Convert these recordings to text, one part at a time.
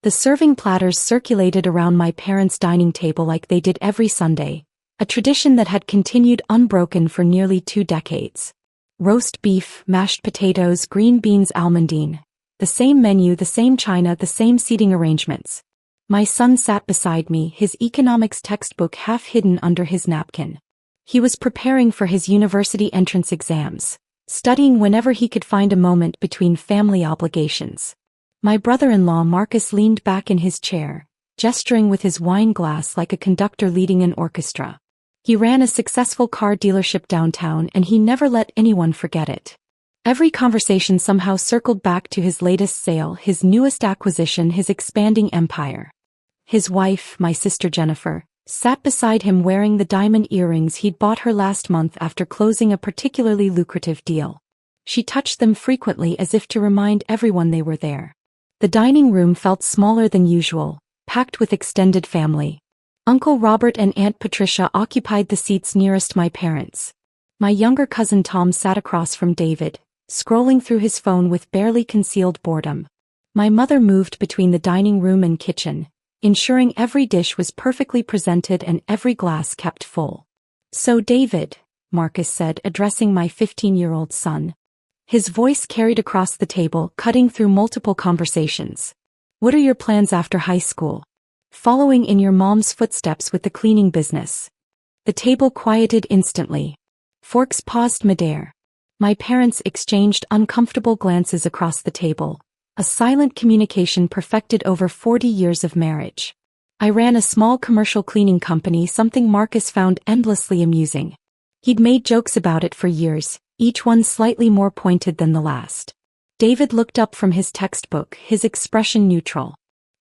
The serving platters circulated around my parents' dining table like they did every Sunday, a tradition that had continued unbroken for nearly 2 decades. Roast beef, mashed potatoes, green beans, almondine. The same menu, the same china, the same seating arrangements. My son sat beside me, his economics textbook half hidden under his napkin. He was preparing for his university entrance exams, studying whenever he could find a moment between family obligations. My brother-in-law Marcus leaned back in his chair, gesturing with his wine glass like a conductor leading an orchestra. He ran a successful car dealership downtown and he never let anyone forget it. Every conversation somehow circled back to his latest sale, his newest acquisition, his expanding empire. His wife, my sister Jennifer, sat beside him wearing the diamond earrings he'd bought her last month after closing a particularly lucrative deal. She touched them frequently as if to remind everyone they were there. The dining room felt smaller than usual, packed with extended family. Uncle Robert and Aunt Patricia occupied the seats nearest my parents. My younger cousin Tom sat across from David, scrolling through his phone with barely concealed boredom. My mother moved between the dining room and kitchen, ensuring every dish was perfectly presented and every glass kept full. "So David," Marcus said, addressing my 15-year-old son. His voice carried across the table, cutting through multiple conversations. "What are your plans after high school? Following in your mom's footsteps with the cleaning business?" The table quieted instantly. Forks paused midair. My parents exchanged uncomfortable glances across the table, a silent communication perfected over 40 years of marriage. I ran a small commercial cleaning company, something Marcus found endlessly amusing. He'd made jokes about it for years, each one slightly more pointed than the last. David looked up from his textbook, his expression neutral.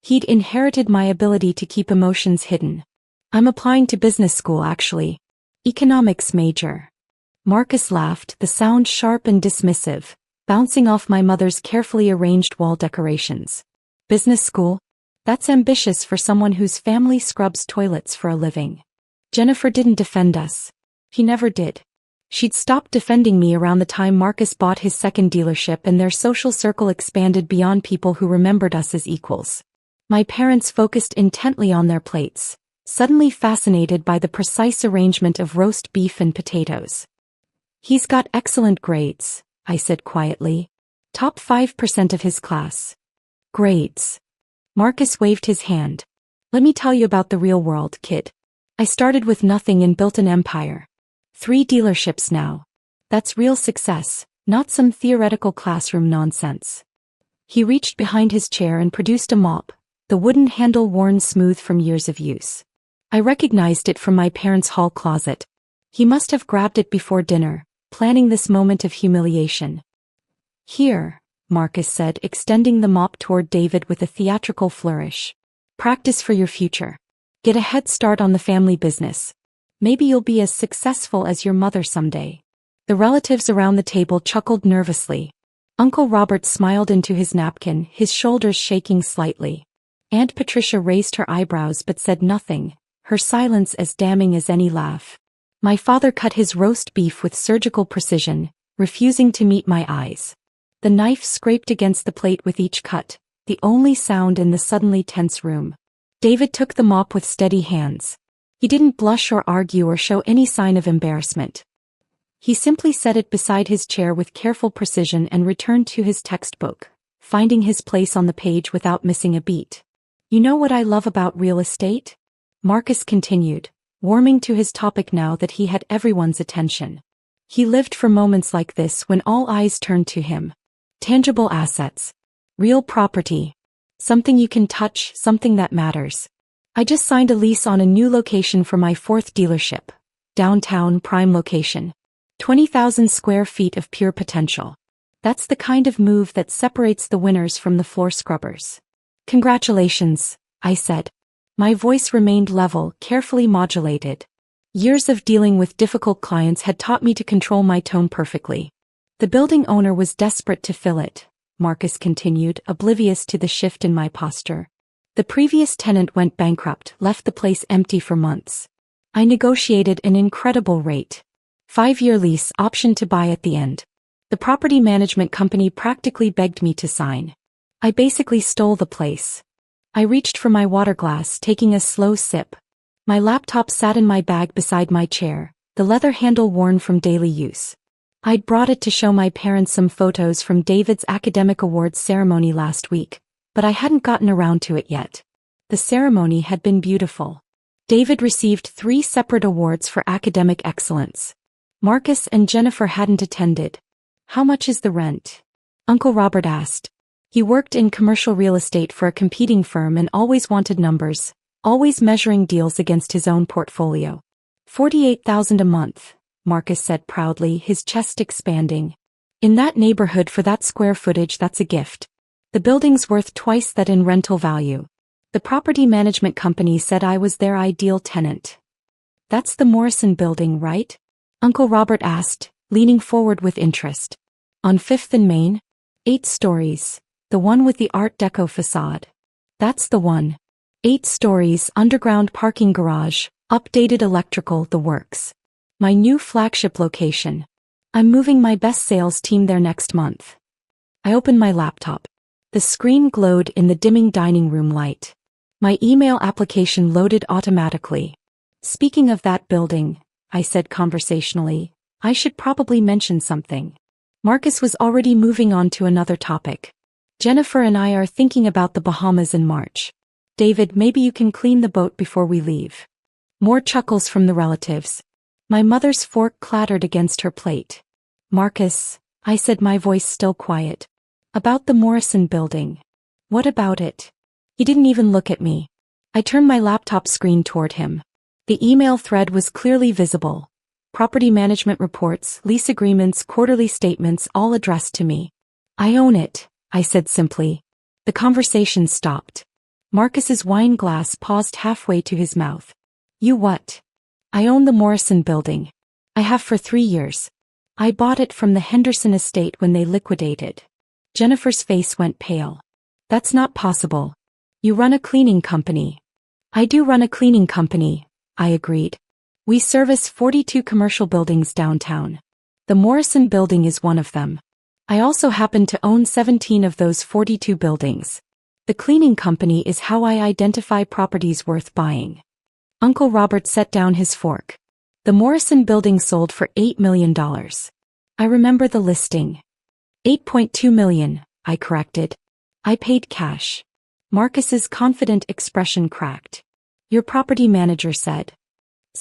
He'd inherited my ability to keep emotions hidden. "I'm applying to business school actually. Economics major." Marcus laughed, the sound sharp and dismissive, bouncing off my mother's carefully arranged wall decorations. "Business school? That's ambitious for someone whose family scrubs toilets for a living." Jennifer didn't defend us. She never did. She'd stopped defending me around the time Marcus bought his second dealership and their social circle expanded beyond people who remembered us as equals. My parents focused intently on their plates, suddenly fascinated by the precise arrangement of roast beef and potatoes. "He's got excellent grades," I said quietly. "Top 5% of his class." "Grades." Marcus waved his hand. "Let me tell you about the real world, kid. I started with nothing and built an empire. 3 dealerships now. That's real success, not some theoretical classroom nonsense." He reached behind his chair and produced a mop, the wooden handle worn smooth from years of use. I recognized it from my parents' hall closet. He must have grabbed it before dinner, planning this moment of humiliation. "Here," Marcus said, extending the mop toward David with a theatrical flourish. "Practice for your future. Get a head start on the family business. Maybe you'll be as successful as your mother someday." The relatives around the table chuckled nervously. Uncle Robert smiled into his napkin, his shoulders shaking slightly. Aunt Patricia raised her eyebrows but said nothing, her silence as damning as any laugh. My father cut his roast beef with surgical precision, refusing to meet my eyes. The knife scraped against the plate with each cut, the only sound in the suddenly tense room. David took the mop with steady hands. He didn't blush or argue or show any sign of embarrassment. He simply set it beside his chair with careful precision and returned to his textbook, finding his place on the page without missing a beat. "You know what I love about real estate?" Marcus continued, warming to his topic now that he had everyone's attention. He lived for moments like this when all eyes turned to him. Tangible assets. Real property. Something you can touch, something that matters. I just signed a lease on a new location for my 4th dealership. Downtown, prime location. 20,000 square feet of pure potential. That's the kind of move that separates the winners from the floor scrubbers. "Congratulations," I said. My voice remained level, carefully modulated. Years of dealing with difficult clients had taught me to control my tone perfectly. "The building owner was desperate to fill it," Marcus continued, oblivious to the shift in my posture. "The previous tenant went bankrupt, left the place empty for months. I negotiated an incredible rate. 5-year lease, option to buy at the end. The property management company practically begged me to sign. I basically stole the place. I reached for my water glass, taking a slow sip. My laptop sat in my bag beside my chair, the leather handle worn from daily use. I'd brought it to show my parents some photos from David's academic awards ceremony last week, but I hadn't gotten around to it yet. The ceremony had been beautiful. David received 3 separate awards for academic excellence. Marcus and Jennifer hadn't attended. "How much is the rent?" Uncle Robert asked. He worked in commercial real estate for a competing firm and always wanted numbers, always measuring deals against his own portfolio. $48,000 a month, Marcus said proudly, his chest expanding. "In that neighborhood for that square footage, that's a gift. The building's worth twice that in rental value. The property management company said I was their ideal tenant." "That's the Morrison building, right?" Uncle Robert asked, leaning forward with interest. "On 5th and Main? 8 stories. The one with the Art Deco facade." "That's the one. 8 stories, underground parking garage, updated electrical, the works. My new flagship location. I'm moving my best sales team there next month." I opened my laptop. The screen glowed in the dimming dining room light. My email application loaded automatically. "Speaking of that building," I said conversationally, "I should probably mention something." Marcus was already moving on to another topic. "Jennifer and I are thinking about the Bahamas in March. David, maybe you can clean the boat before we leave." More chuckles from the relatives. My mother's fork clattered against her plate. "Marcus," I said, my voice still quiet. "About the Morrison building. What about it?" He didn't even look at me. I turned my laptop screen toward him. The email thread was clearly visible. Property management reports, lease agreements, quarterly statements, all addressed to me. "I own it," I said simply. The conversation stopped. Marcus's wine glass paused halfway to his mouth. "You what?" "I own the Morrison building. I have for 3 years. I bought it from the Henderson estate when they liquidated." Jennifer's face went pale. "That's not possible. You run a cleaning company." "I do run a cleaning company," I agreed. "We service 42 commercial buildings downtown. The Morrison building is one of them. I also happen to own 17 of those 42 buildings. The cleaning company is how I identify properties worth buying." Uncle Robert set down his fork. "The Morrison building sold for $8 million. I remember the listing." $8.2 million, I corrected. "I paid cash." Marcus's confident expression cracked. "Your property manager said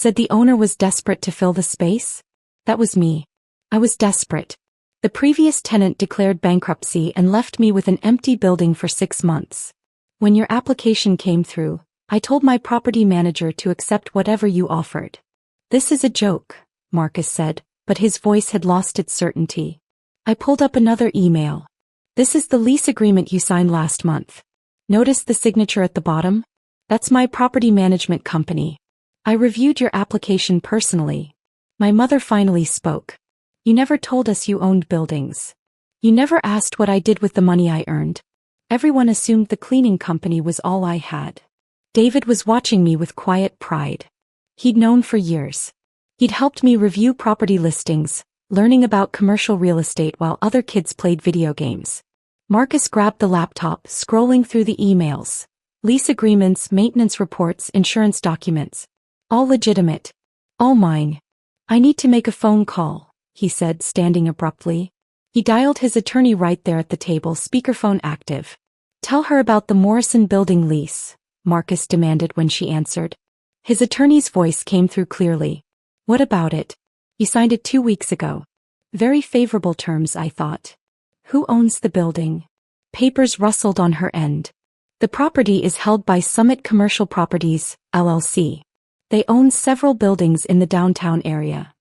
the owner was desperate to fill the space?" "That was me. I was desperate. The previous tenant declared bankruptcy and left me with an empty building for 6 months. When your application came through, I told my property manager to accept whatever you offered." "This is a joke," Marcus said, but his voice had lost its certainty. I pulled up another email. "This is the lease agreement you signed last month. Notice the signature at the bottom? That's my property management company. I reviewed your application personally." My mother finally spoke. "You never told us you owned buildings. You never asked what I did with the money I earned. Everyone assumed the cleaning company was all I had." David was watching me with quiet pride. He'd known for years. He'd helped me review property listings, learning about commercial real estate while other kids played video games. Marcus grabbed the laptop, scrolling through the emails. Lease agreements, maintenance reports, insurance documents. All legitimate. All mine. "I need to make a phone call," he said, standing abruptly. He dialed his attorney right there at the table, speakerphone active. "Tell her about the Morrison building lease," Marcus demanded when she answered. His attorney's voice came through clearly. "What about it? You signed it 2 weeks ago. Very favorable terms, I thought." "Who owns the building?" Papers rustled on her end. "The property is held by Summit Commercial Properties, LLC. They own several buildings in the downtown area."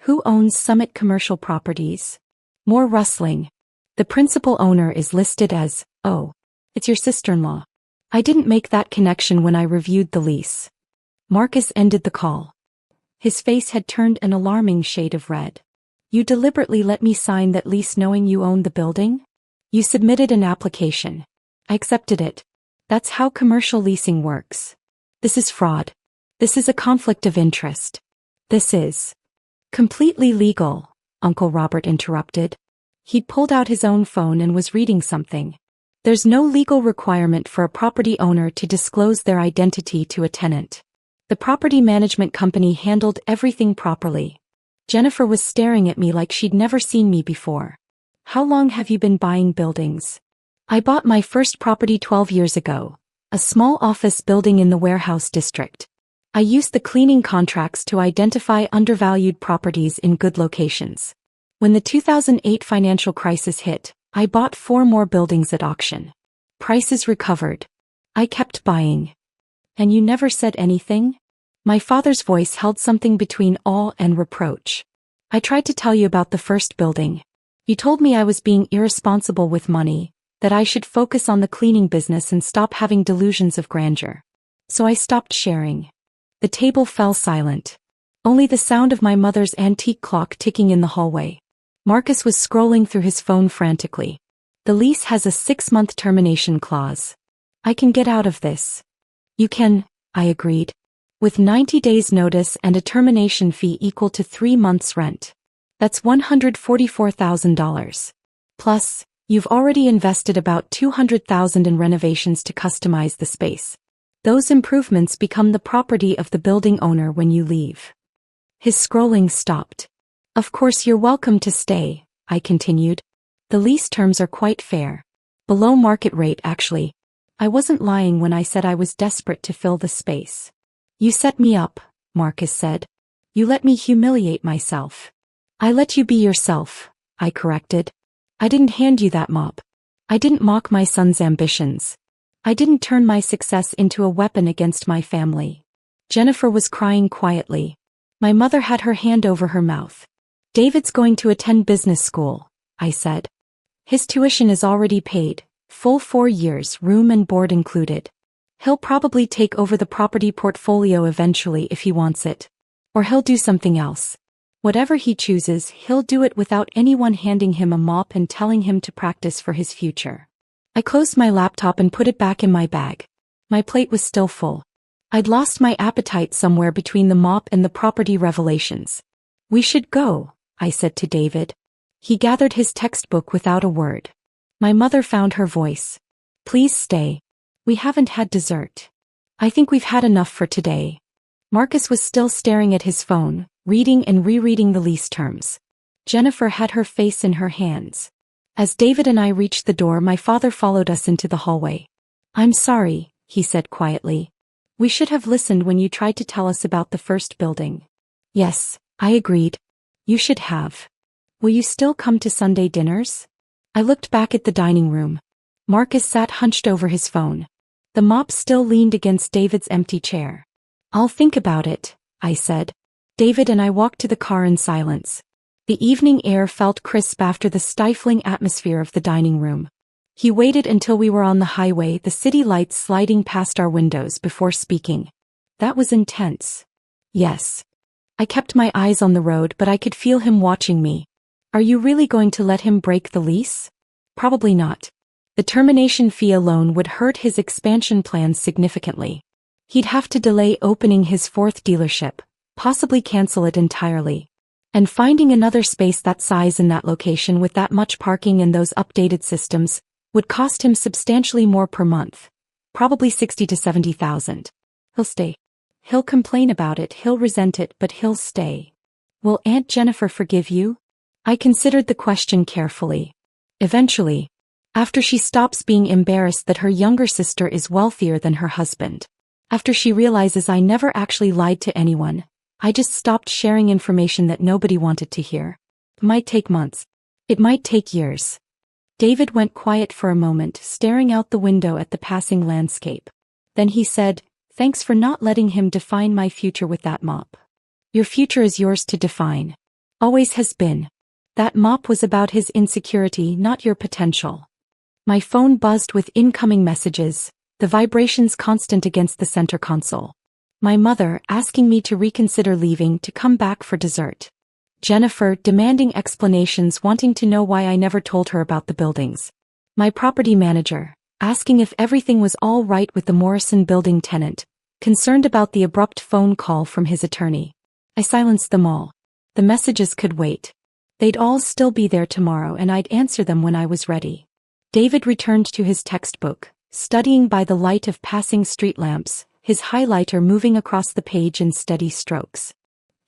"Who owns Summit Commercial Properties?" More rustling. "The principal owner is listed as, oh, it's your sister-in-law." I didn't make that connection when I reviewed the lease. Marcus ended the call. His face had turned an alarming shade of red. "You deliberately let me sign that lease knowing you owned the building? You submitted an application. I accepted it. That's how commercial leasing works. This is fraud. This is a conflict of interest. This is completely legal," Uncle Robert interrupted. He'd pulled out his own phone and was reading something. There's no legal requirement for a property owner to disclose their identity to a tenant. The property management company handled everything properly. Jennifer was staring at me like she'd never seen me before. How long have you been buying buildings? I bought my first property 12 years ago, a small office building in the warehouse district. I used the cleaning contracts to identify undervalued properties in good locations. When the 2008 financial crisis hit, I bought 4 more buildings at auction. Prices recovered. I kept buying. And you never said anything? My father's voice held something between awe and reproach. I tried to tell you about the first building. You told me I was being irresponsible with money, that I should focus on the cleaning business and stop having delusions of grandeur. So I stopped sharing. The table fell silent. Only the sound of my mother's antique clock ticking in the hallway. Marcus was scrolling through his phone frantically. The lease has a 6-month termination clause. I can get out of this. You can, I agreed. With 90 days notice and a termination fee equal to 3 months' rent. That's $144,000. Plus, you've already invested about $200,000 in renovations to customize the space. Those improvements become the property of the building owner when you leave. His scrolling stopped. Of course you're welcome to stay, I continued. The lease terms are quite fair. Below market rate actually. I wasn't lying when I said I was desperate to fill the space. You set me up, Marcus said. You let me humiliate myself. I let you be yourself, I corrected. I didn't hand you that mop. I didn't mock my son's ambitions. I didn't turn my success into a weapon against my family. Jennifer was crying quietly. My mother had her hand over her mouth. David's going to attend business school, I said. His tuition is already paid, full 4 years, room and board included. He'll probably take over the property portfolio eventually if he wants it. Or he'll do something else. Whatever he chooses, he'll do it without anyone handing him a mop and telling him to practice for his future. I closed my laptop and put it back in my bag. My plate was still full. I'd lost my appetite somewhere between the mop and the property revelations. We should go, I said to David. He gathered his textbook without a word. My mother found her voice. Please stay. We haven't had dessert. I think we've had enough for today. Marcus was still staring at his phone, reading and rereading the lease terms. Jennifer had her face in her hands. As David and I reached the door, my father followed us into the hallway. I'm sorry, he said quietly. We should have listened when you tried to tell us about the first building. Yes, I agreed. You should have. Will you still come to Sunday dinners? I looked back at the dining room. Marcus sat hunched over his phone. The mop still leaned against David's empty chair. I'll think about it, I said. David and I walked to the car in silence. The evening air felt crisp after the stifling atmosphere of the dining room. He waited until we were on the highway, the city lights sliding past our windows, before speaking. That was intense. Yes. I kept my eyes on the road, but I could feel him watching me. Are you really going to let him break the lease? Probably not. The termination fee alone would hurt his expansion plans significantly. He'd have to delay opening his 4th dealership, possibly cancel it entirely. And finding another space that size in that location with that much parking and those updated systems would cost him substantially more per month, probably $60,000 to $70,000. He'll stay. He'll complain about it, he'll resent it, but he'll stay. Will Aunt Jennifer forgive you? I considered the question carefully. Eventually. After she stops being embarrassed that her younger sister is wealthier than her husband. After she realizes I never actually lied to anyone. I just stopped sharing information that nobody wanted to hear. It might take months. It might take years. David went quiet for a moment, staring out the window at the passing landscape. Then he said, Thanks for not letting him define my future with that mop. Your future is yours to define. Always has been. That mop was about his insecurity, not your potential. My phone buzzed with incoming messages, the vibrations constant against the center console. My mother asking me to reconsider leaving to come back for dessert. Jennifer demanding explanations, wanting to know why I never told her about the buildings. My property manager asking if everything was all right with the Morrison building tenant, concerned about the abrupt phone call from his attorney. I silenced them all. The messages could wait. They'd all still be there tomorrow and I'd answer them when I was ready. David returned to his textbook, studying by the light of passing street lamps, his highlighter moving across the page in steady strokes.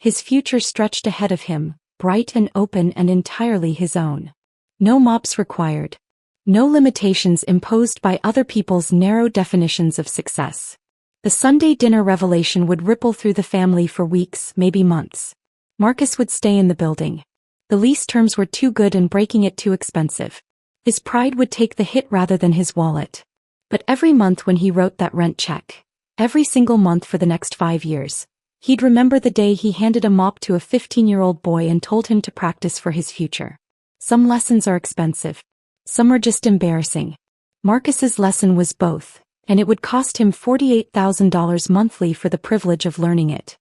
His future stretched ahead of him, bright and open and entirely his own. No mops required. No limitations imposed by other people's narrow definitions of success. The Sunday dinner revelation would ripple through the family for weeks, maybe months. Marcus would stay in the building. The lease terms were too good and breaking it too expensive. His pride would take the hit rather than his wallet. But every month when he wrote that rent check, every single month for the next 5 years, he'd remember the day he handed a mop to a 15-year-old boy and told him to practice for his future. Some lessons are expensive. Some are just embarrassing. Marcus's lesson was both, and it would cost him $48,000 monthly for the privilege of learning it.